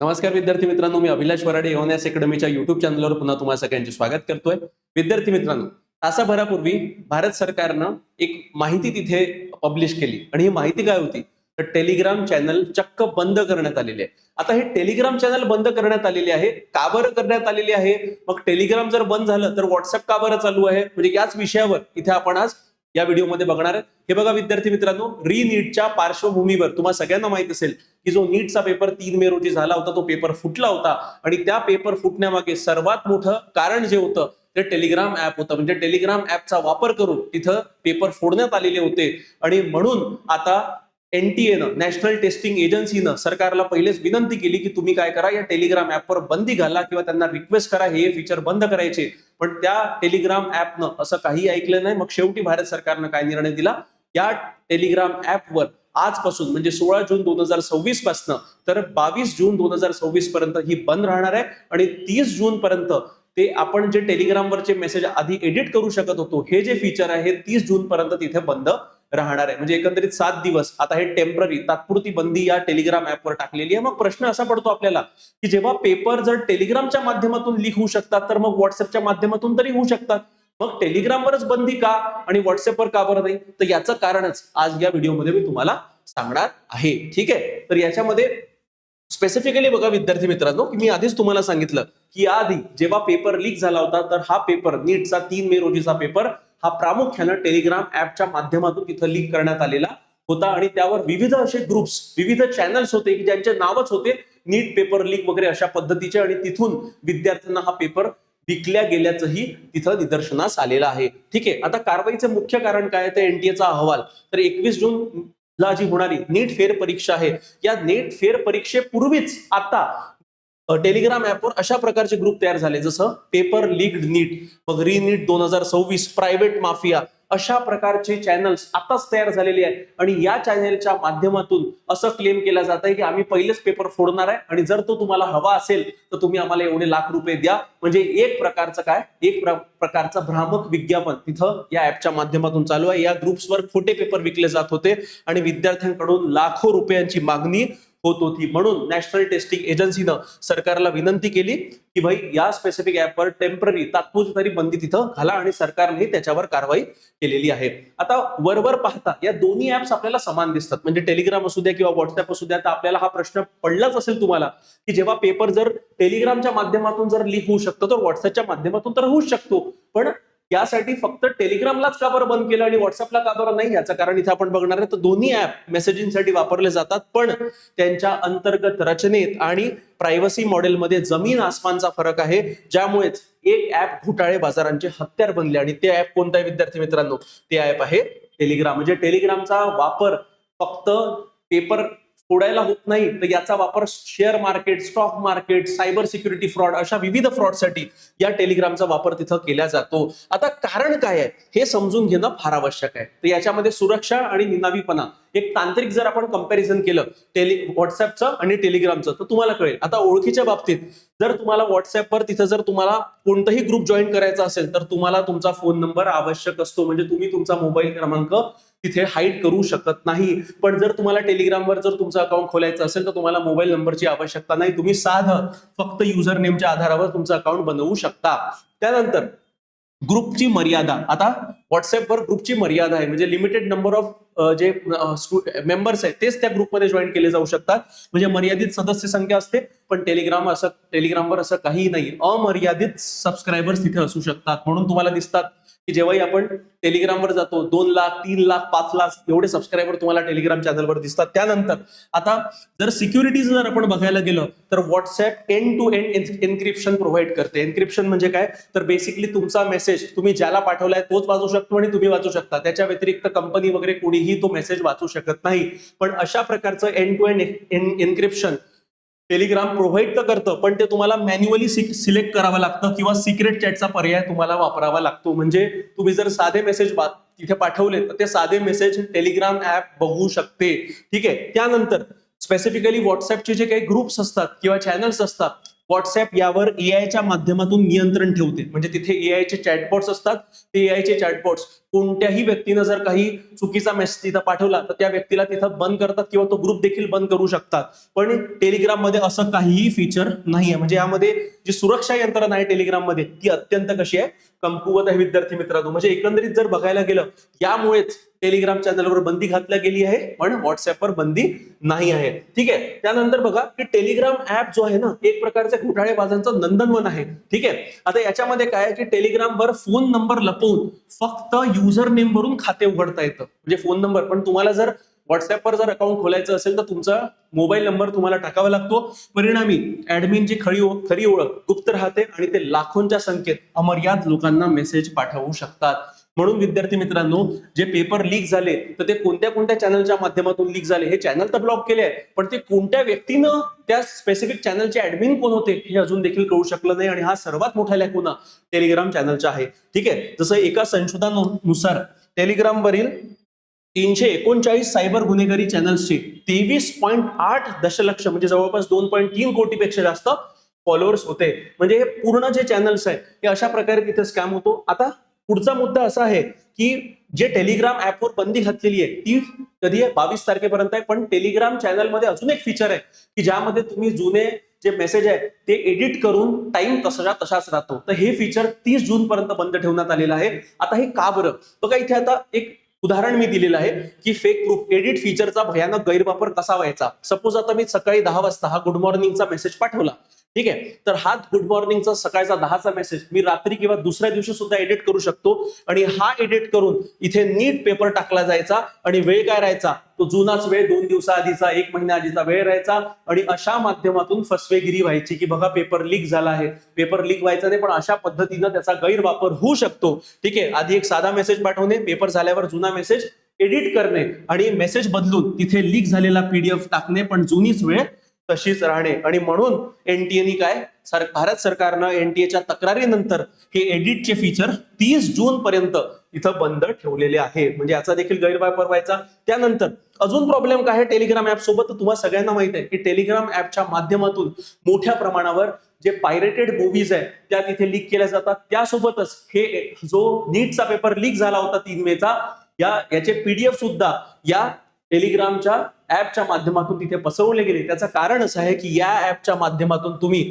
नमस्कार विद्यार्थी मित्रांनो, मी अभिलाष वराडे एओनएस अकॅडमीच्या युट्यूब चॅनलवर पुन्हा तुम्हा सगळ्यांचे स्वागत करतोय. विद्यार्थी मित्रांनो, तासाभरापूर्वी भारत सरकारनं एक माहिती तिथे पब्लिश केली आणि ही माहिती काय होती तर टेलिग्राम चॅनल चक्क बंद करण्यात आलेले आहे. आता हे टेलिग्राम चॅनल बंद करण्यात आलेले आहे, का बरं करण्यात आलेले आहे? मग टेलिग्राम जर बंद झालं तर व्हॉट्सअप का बरं चालू आहे? म्हणजे याच विषयावर इथे आपण आज या व्हिडिओमध्ये बघणार आहे. हे बघा विद्यार्थी मित्रांनो, रीनीटच्या पार्श्वभूमीवर तुम्हाला सगळ्यांना माहित असेल की जो नीटचा पेपर 3 मे रोजी झाला होता तो पेपर फुटला होता आणि त्या पेपर फुटण्यामागे सर्वात मोठं कारण जे होतं ते टेलिग्राम ऍप होतं. म्हणजे टेलिग्राम ऍपचा वापर करून तिथं पेपर फोडण्यात आलेले होते आणि म्हणून आता एनटीएनं, नॅशनल टेस्टिंग एजन्सीनं सरकारला पहिलेच विनंती केली की तुम्ही काय करा, या टेलिग्राम ऍपवर बंदी घाला किंवा त्यांना रिक्वेस्ट करा हे फीचर बंद करायचे. पण त्या टेलिग्राम ऍपनं असं काही ऐकलं नाही. मग शेवटी भारत सरकारनं काय निर्णय दिला, या टेलिग्राम ऍपवर आजपासून म्हणजे 16 जून 2026 पासून तर 22 जून 2026 पर्यंत ही बंद राहणार आहे आणि 30 जून पर्यंत ते आपण जे टेलिग्रामवरचे मेसेज आधी एडिट करू शकत होतो हे जे फीचर आहे हे 30 जून पर्यंत तिथे बंद राहणार आहे. म्हणजे एकंदरीत 7 दिवस आता हे टेम्पररी तात्पुरती बंदी या टेलिग्राम ऍपवर टाकलेली आहे. मग प्रश्न असा पडतो आपल्याला की जेव्हा पेपर जर टेलिग्रामच्या माध्यमातून लीक होऊ शकतात तर मग व्हॉट्सअपच्या माध्यमातून तरी होऊ शकतात. मग टेलिग्रामवरच बंदी का आणि व्हॉट्सअपवर का बरं नाही? तर याचं कारणच आज या व्हिडिओमध्ये मी तुम्हाला सांगणार आहे. ठीक आहे, तर याच्यामध्ये स्पेसिफिकली बघा विद्यार्थी मित्रांनो, की मी आधीच तुम्हाला सांगितलं की आधी जेव्हा पेपर लीक झाला होता तर हा पेपर नीटचा 3 मे रोजीचा पेपर हा प्रामुख्यानं टेलिग्राम ऍपच्या माध्यमातून तिथं लीक करण्यात आलेला होता आणि त्यावर विविध असे ग्रुप्स, विविध चॅनल्स होते की ज्यांचे नावच होते नीट पेपर लीक वगैरे अशा पद्धतीचे आणि तिथून विद्यार्थ्यांना हा पेपर विकल्या गेल्याचंही तिथं निदर्शनास आलेलं आहे. ठीक आहे, आता कारवाईचं मुख्य कारण काय ते एनटीएचा अहवाल. तर 21 जून ला जी होणारी नीट फेर परीक्षा आहे या नीट फेर परीक्षेपूर्वीच आता टेलिग्राम ऍपवर अशा प्रकारचे ग्रुप तयार झाले जसं पेपर लीक्ड नीट, मग रीनीट 2026, प्रायव्हेट माफिया, अशा प्रकारचे चॅनल्स आताच तयार झालेले आहेत आणि या चॅनलच्या माध्यमातून असं क्लेम केला जात आहे की आम्ही पहिलेच पेपर फोडणार आहे आणि जर तो तुम्हाला हवा असेल तर तुम्ही आम्हाला एवढे लाख रुपये द्या. म्हणजे एक प्रकारचं काय, एक प्रकारचं भ्रामक विज्ञापन तिथं या ऍपच्या माध्यमातून चालू आहे. या ग्रुप्सवर खोटे पेपर विकले जात होते आणि विद्यार्थ्यांकडून लाखो रुपयांची मागणी होत होती. म्हणून नॅशनल टेस्टिंग एजन्सीनं सरकारला विनंती केली की भाई या स्पेसिफिक ऍपवर टेम्पररी तात्पुरती तरी बंदी तिथं घाला आणि सरकारने त्याच्यावर कारवाई केलेली आहे. आता वरवर पाहता या दोन्ही ऍप्स आपल्याला समान दिसतात, म्हणजे टेलिग्राम असू द्या किंवा व्हॉट्सअप असू द्या. तर आपल्याला हा प्रश्न पडलाच असेल तुम्हाला की जेव्हा पेपर जर टेलिग्रामच्या माध्यमातून जर लीक होऊ शकतो तर व्हॉट्सअपच्या माध्यमातून तर होऊ शकतो, पण यासाठी फक्त टेलिग्रामलाच का बरं बंद केलं आणि व्हॉट्सअपला का बरं नाही? याचं कारण इथे आपण बघणार आहे. तर दोन्ही ऍप मेसेजिंगसाठी वापरले जातात पण त्यांच्या अंतर्गत रचनेत आणि प्रायव्हसी मॉडेलमध्ये जमीन आसमानचा फरक आहे, ज्यामुळेच एक ऍप घोटाळे बाजारांचे हत्यार बनले आणि ते ऍप कोणतं आहे विद्यार्थी मित्रांनो? ते ऍप आहे टेलिग्राम. म्हणजे टेलिग्रामचा वापर फक्त पेपर फोडायला होत नाही तर याचा वापर share market, stock market, cyber security fraud अशा विविध फ्रॉडसाठी या टेलिग्रामचा वापर तिथं केला जातो. आता कारण काय आहे हे समजून घेणं फार आवश्यक आहे. तर याच्यामध्ये सुरक्षा आणि निनावीपणा एक तांत्रिक जर आपण कंपॅरिझन केलं व्हॉट्सअपचं आणि टेलिग्रामचं तर तुम्हाला कळेल. आता ओळखीच्या बाबतीत जर तुम्हाला व्हॉट्सअपवर तिथं जर तुम्हाला कोणताही ग्रुप जॉईन करायचा असेल तर तुम्हाला तुमचा फोन नंबर आवश्यक असतो, म्हणजे तुम्ही तुमचा मोबाईल क्रमांक तिथे हाईड करू शकत नाही. पण जर तुम्हाला टेलिग्रामवर जर तुमचं अकाउंट खोलायचं असेल तर तुम्हाला मोबाईल नंबरची आवश्यकता नाही, तुम्ही साधं फक्त युजर नेमच्या आधारावर तुमचं अकाउंट बनवू शकता. त्यानंतर ग्रुपची मर्यादा, आता व्हॉट्सअपवर ग्रुपची मर्यादा आहे, म्हणजे लिमिटेड नंबर ऑफ जे मेंबर्स आहेत तेच त्या ग्रुपमध्ये जॉईन केले जाऊ शकतात, म्हणजे मर्यादित सदस्य संख्या असते. पण टेलिग्रामवर असं काही नाही, अमर्यादित सबस्क्रायबर्स तिथे असू शकतात. म्हणून तुम्हाला दिसतात की जेव्हाही आपण टेलिग्रामवर जातो 2 लाख, 3 लाख, 5 लाख एवढे सबस्क्रायबर तुम्हाला टेलिग्राम चॅनलवर दिसतात. त्यानंतर आता जर सिक्युरिटीज जर आपण बघायला गेलो तर WhatsApp end to end encryption provide करते. एन्क्रिप्शन म्हणजे काय, तर बेसिकली तुमचा मेसेज तुम्ही ज्याला पाठवलाय तोच वाचू शकतो आणि तुम्ही वाचू शकता, त्याच्या व्यतिरिक्त कंपनी वगैरे कोणीही तो मेसेज वाचू शकत नाही. पण अशा प्रकारचं end to end encryption Telegram provide तर करतं पण ते तुम्हाला मॅन्युअली सिलेक्ट करावं लागतं किंवा सिक्रेट चॅटचा पर्याय तुम्हाला वापरावा लागतो. म्हणजे तुम्ही जर साधे मेसेज तिथे पाठवले तर ते साधे मेसेज टेलिग्राम ऍप बघू शकते. ठीक आहे, त्यानंतर स्पेसिफिकली व्हॉट्सअपचे जे काही ग्रुप्स असतात किंवा चॅनल्स असतात व्हॉट्सअप यावर एआयच्या माध्यमातून नियंत्रण ठेवते. म्हणजे तिथे एआयचे चॅटबॉट्स असतात. ते एआयचे चॅटबॉट्स कोणत्याही व्यक्तीनं जर काही चुकीचा मेसेज तिथं पाठवला तर त्या व्यक्तीला तिथं बंद करतात किंवा तो ग्रुप देखील बंद करू शकतात. पण टेलिग्राम मध्ये असं काहीही फीचर नाहीये. म्हणजे यामध्ये जी सुरक्षा यंत्रणा आहे टेलिग्राम मध्ये ती अत्यंत कशी आहे, कमकुवत आहे विद्यार्थी मित्रांनो. म्हणजे एकंदरीत जर बघायला गेलं यामुळेच टेलिग्राम चॅनलवर बंदी घातली गेली आहे, पण व्हॉट्सअपवर बंदी नाही आहे. ठीक आहे. त्यानंतर बघा की टेलिग्राम ऍप जो आहे ना, एक प्रकारचे घोटाळेबाजांचं नंदनवन आहे. ठीक आहे. आता याच्यामध्ये काय आहे की टेलिग्रामवर फोन नंबर लपवून फक्त युजर नेम वरून खाते उघडता येतं. म्हणजे फोन नंबर, पण तुम्हाला जर व्हॉट्सअपवर जर अकाउंट खोलायचं असेल तर तुमचा मोबाईल नंबर तुम्हाला टाकावा लागतो. परिणामी ऍडमिनची खरी ओळख गुप्त राहते आणि ते लाखोंच्या संख्येत अमर्याद लोकांना मेसेज पाठवू शकतात. म्हणून विद्यार्थी मित्रांनो, जे पेपर लीक झाले तर ते कोणत्या कोणत्या चॅनलच्या माध्यमातून लीक झाले, हे चॅनल तर ब्लॉक केले आहे, पण ते कोणत्या व्यक्तीनं त्या स्पेसिफिक चॅनलचे ऍडमिन कोण होते हे अजून देखील कळू शकलं नाही. आणि हा सर्वात मोठा लॅक पुन्हा टेलिग्राम चॅनलचा आहे. ठीक आहे. जसं एका संशोधनानुसार टेलिग्रामवरील 339 सायबर गुन्हेगारी चॅनल्सचे 23.8 दशलक्ष म्हणजे जवळपास 2.3 कोटीपेक्षा जास्त फॉलोअर्स होते. म्हणजे हे पूर्ण जे चॅनल्स आहे हे अशा प्रकारे तिथे स्कॅम होतो. आता पुढचा मुद्दा असा आहे की जे टेलिग्राम ऍपवर बंदी घातलेली आहे ती कधी आहे, 22 तारखेपर्यंत आहे. पण टेलिग्राम चॅनलमध्ये अजून एक फीचर आहे की ज्यामध्ये तुम्ही जुने जे मेसेज आहे ते एडिट करून टाइम तसाच राहतो. तर हे फीचर 30 जून पर्यंत बंद ठेवण्यात आलेलं आहे. आता हे का बरं, बघा इथे आता एक उदाहरण मी दिलेलं आहे की फेक प्रूफ एडिट फीचरचा भयानक गैरवापर कसा व्हायचा. सपोज आता मी सकाळी 10 वाजता हा गुड मॉर्निंगचा मेसेज पाठवला. ठीक आहे. तर हा गुड मॉर्निंगचा सकाळचा 10चा मेसेज मी रात्री किंवा दुसऱ्या दिवशी सुद्धा एडिट करू शकतो. आणि हा एडिट करून इथे नीट पेपर टाकला जायचा आणि वेळ काय राहायचा, तो जुनाच वेळ, 2 दिवसाआधीचा, 1 महिना आधीचा वेळ राहायचा. आणि अशा माध्यमातून फसवेगिरी व्हायची की बघा पेपर लीक झाला आहे. पेपर लीक व्हायचा नाही, पण अशा पद्धतीनं त्याचा गैरवापर होऊ शकतो. ठीक आहे. आधी एक साधा मेसेज पाठवणे, पेपर झाल्यावर जुना मेसेज एडिट करणे आणि मेसेज बदलून तिथे लीक झालेला पीडीएफ टाकणे, पण जुनीच वेळ तशीच राहणे. आणि म्हणून एनटीएने काय, भारत सरकारनं एनटीएच्या तक्रारीनंतर हे एडिटचे फीचर 30 जून पर्यंत इथं बंद ठेवलेले आहे. म्हणजे याचा देखील गैरवापर व्हायचा. त्यानंतर अजून प्रॉब्लेम काय आहे टेलिग्राम ऍप सोबत, तुम्हाला सगळ्यांना माहित आहे की टेलिग्राम ऍपच्या माध्यमातून मोठ्या प्रमाणावर जे पायरेटेड मूव्हीज आहेत त्या तिथे लीक केल्या जातात. त्यासोबतच हे जो नीटचा पेपर लीक झाला होता 3 मेचा, याचे पीडीएफ सुद्धा या टेलिग्रामच्या ऍपच्या माध्यमातून तिथे पसरवले गेले. त्याचं कारण असं आहे की या ऍपच्या माध्यमातून तुम्ही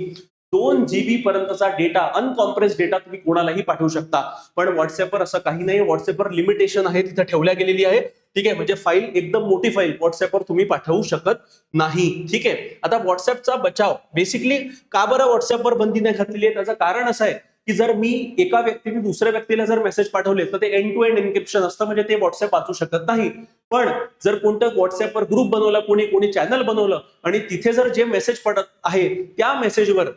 2 GB पर्यंतचा डेटा, अनकॉम्प्रेस डेटा तुम्ही कोणालाही पाठवू शकता. पण व्हॉट्सअपवर असं काही नाही. व्हॉट्सअपवर लिमिटेशन आहे, तिथे ठेवल्या गेलेली आहे. ठीक आहे. म्हणजे फाईल, एकदम मोठी फाईल व्हॉट्सअपवर तुम्ही पाठवू शकत नाही. ठीक आहे. आता व्हॉट्सअपचा बचाव बेसिकली का बरं व्हॉट्सअपवर बंदी नाही घातलेली आहे, त्याचं कारण असं आहे की जर मी एका व्यक्तीने दुसऱ्या व्यक्तीला जर मेसेज पाठवले तर ते एंड टू एंड एन्क्रिप्शन असतं, म्हणजे ते व्हॉट्सअप वाचू शकत नाही. पण जर कोणतं व्हॉट्सअपवर ग्रुप बनवला, कोणी चॅनल बनवलं आणि तिथे जर जे मेसेज पडत आहे त्या मेसेजवर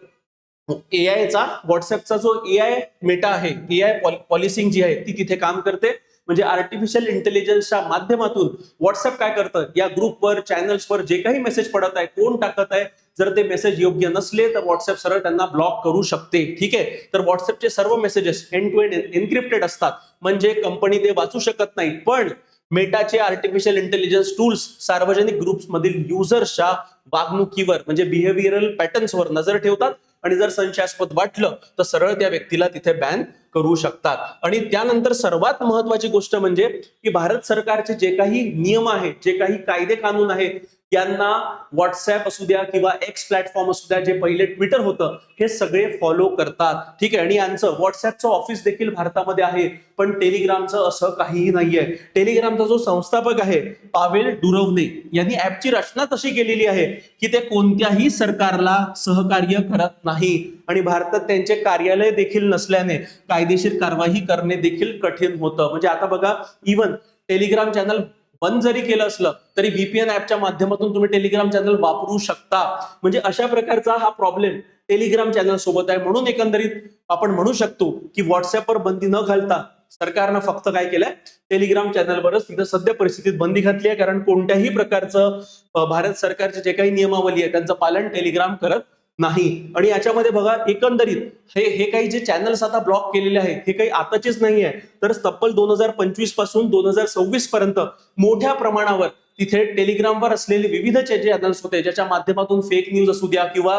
एआयचा, व्हॉट्सअपचा जो एआय मेटा आहे, एआय पॉलिसिंग जी आहे ती तिथे काम करते. म्हणजे आर्टिफिशियल इंटेलिजन्सच्या माध्यमातून व्हॉट्सअप काय करतं, या ग्रुपवर, चॅनल्सवर जे काही मेसेज पडत आहे, कोण टाकत आहे, जर ते मेसेज योग्य नसले तर व्हॉट्सअप सरळ त्यांना ब्लॉक करू शकते. ठीक आहे. तर व्हॉट्सअपचे सर्व messages end to end encrypted असतात, म्हणजे कंपनी ते वाचू शकत नाही. पण मेटाचे आर्टिफिशियल इंटेलिजन्स टूल्स सार्वजनिक ग्रुप्समधील युजर्सच्या वागणुकीवर म्हणजे बिहेव्हिअरल पॅटर्न्सवर नजर ठेवतात आणि जर संशयास्पद वाटलं तर सरळ त्या व्यक्तीला तिथे बॅन करू शकतात. आणि त्यानंतर सर्वात महत्वाची गोष्ट म्हणजे की भारत सरकारचे जे काही नियम आहेत, जे काही कायदे कानून आहेत, यांना व्हॉट्सअप असू द्या किंवा एक्स प्लॅटफॉर्म असू द्या, जे पहिले ट्विटर होतं, हे सगळे फॉलो करतात. ठीक आहे. आणि यांचं व्हॉट्सअपचं ऑफिस देखील भारतामध्ये आहे, पण टेलिग्रामचं असं काहीही नाहीये. टेलिग्रामचा जो संस्थापक आहे पावेल डुरोव्हने यांनी ऍपची रचना तशी केलेली आहे की ते कोणत्याही सरकारला सहकार्य करत नाही आणि भारतात त्यांचे कार्यालय देखील नसल्याने कायदेशीर कारवाई करणे देखील कठीण होतं. म्हणजे आता बघा, इव्हन टेलिग्राम चॅनल बंद जरी केलं असलं तरी व्हीपीएन ऍपच्या माध्यमातून तुम्ही टेलिग्राम चॅनल वापरू शकता. म्हणजे अशा प्रकारचा हा प्रॉब्लेम टेलिग्राम चॅनल सोबत आहे. म्हणून एकंदरीत आपण म्हणू शकतो की व्हॉट्सअपवर बंदी न घालता सरकारनं फक्त काय केलंय, टेलिग्राम चॅनलवरच तिथं सध्या परिस्थितीत बंदी घातली आहे. कारण कोणत्याही प्रकारचं भारत सरकारचे जे काही नियमावली आहे त्यांचं पालन टेलिग्राम करत नाही. आणि याच्यामध्ये बघा, एकंदरीत हे काही जे चॅनल्स आता ब्लॉक केलेले आहेत हे काही आताचेच नाही आहे, तर तब्बल 2025 पासून 2026 पर्यंत मोठ्या प्रमाणावर तिथे टेलिग्रामवर असलेले विविध जे चॅनल्स होते, ज्याच्या माध्यमातून फेक न्यूज असू द्या किंवा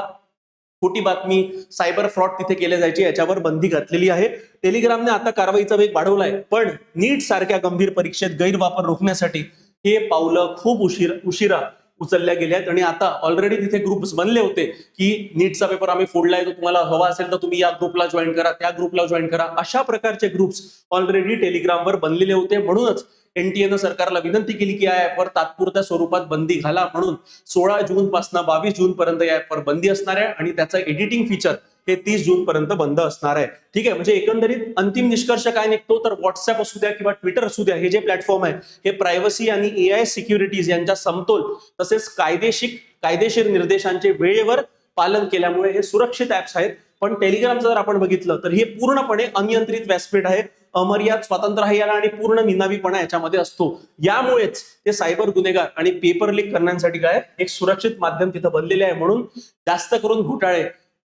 खोटी बातमी, सायबर फ्रॉड तिथे केले जायचे, याच्यावर बंदी घातलेली आहे. टेलिग्रामने आता कारवाईचा वेग वाढवलाय, पण नीट सारख्या गंभीर परीक्षेत गैरवापर रोखण्यासाठी हे पावलं खूप उशिरा उचलल्या गेल्यात. आणि आता ऑलरेडी तिथे ग्रुप्स बनले होते की नीटचा पेपर आम्ही फोडलाय, तो तुम्हाला हवा असेल तर तुम्ही या ग्रुपला जॉईन करा, त्या ग्रुपला जॉईन करा. अशा प्रकारचे ग्रुप्स ऑलरेडी टेलिग्रामवर बनलेले होते. म्हणूनच एनटीएनं सरकारला विनंती केली की या ऍपवर तात्पुरत्या स्वरूपात बंदी घाला म्हणून. 16 जून पासून 22 जून पर्यंत या ऍपवर बंदी असणार आहे आणि त्याचं एडिटिंग फीचर हे 30 जून पर्यंत बंद असणार आहे. ठीक आहे, म्हणजे एकंदरीत अंतिम निष्कर्ष काय निघतो तर व्हॉट्सअप असू द्या किंवा ट्विटर असू द्या, हे जे प्लॅटफॉर्म आहे हे प्रायव्हसी आणि एआय सिक्युरिटीज यांच्या समतोल तसेच कायदेशीर निर्देशांचे वेळेवर पालन केल्यामुळे हे सुरक्षित ऍप्स आहेत. पण टेलिग्रामचं जर आपण बघितलं तर हे पूर्णपणे अनियंत्रित व्यासपीठ आहे. अमर्याद स्वातंत्र्य याला आणि पूर्ण निनावीपणा याच्यामध्ये असतो. यामुळेच ते सायबर गुन्हेगार आणि पेपर लीक करण्यासाठी काय एक सुरक्षित माध्यम तिथं बनलेले आहे. म्हणून जास्त करून घोटाळे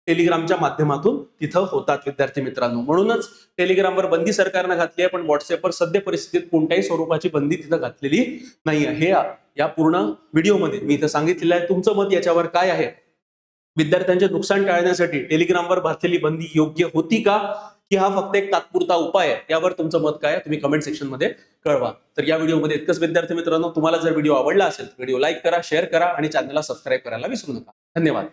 टेलिग्रामच्या माध्यमातून तिथं होतात विद्यार्थी मित्रांनो. म्हणूनच टेलिग्रामवर बंदी सरकारनं घातली आहे, पण व्हॉट्सअपवर सध्या परिस्थितीत कोणत्याही स्वरूपाची बंदी तिथं घातलेली नाही आहे. हे या पूर्ण व्हिडिओमध्ये मी इथं सांगितलेलं आहे. तुमचं मत याच्यावर काय आहे? विद्यार्थ्यांचे नुकसान टाळण्यासाठी टेलिग्रामवर घातलेली बंदी योग्य होती का, की हा फक्त एक तात्पुरता उपाय आहे? यावर तुमचं मत काय आहे तुम्ही कमेंट सेक्शन मध्ये कळवा. तर या व्हिडिओमध्ये इतकंच विद्यार्थी मित्रांनो. तुम्हाला जर व्हिडिओ आवडला असेल तर व्हिडिओ लाईक करा, शेअर करा आणि चॅनलला सबस्क्राईब करायला विसरू नका. धन्यवाद.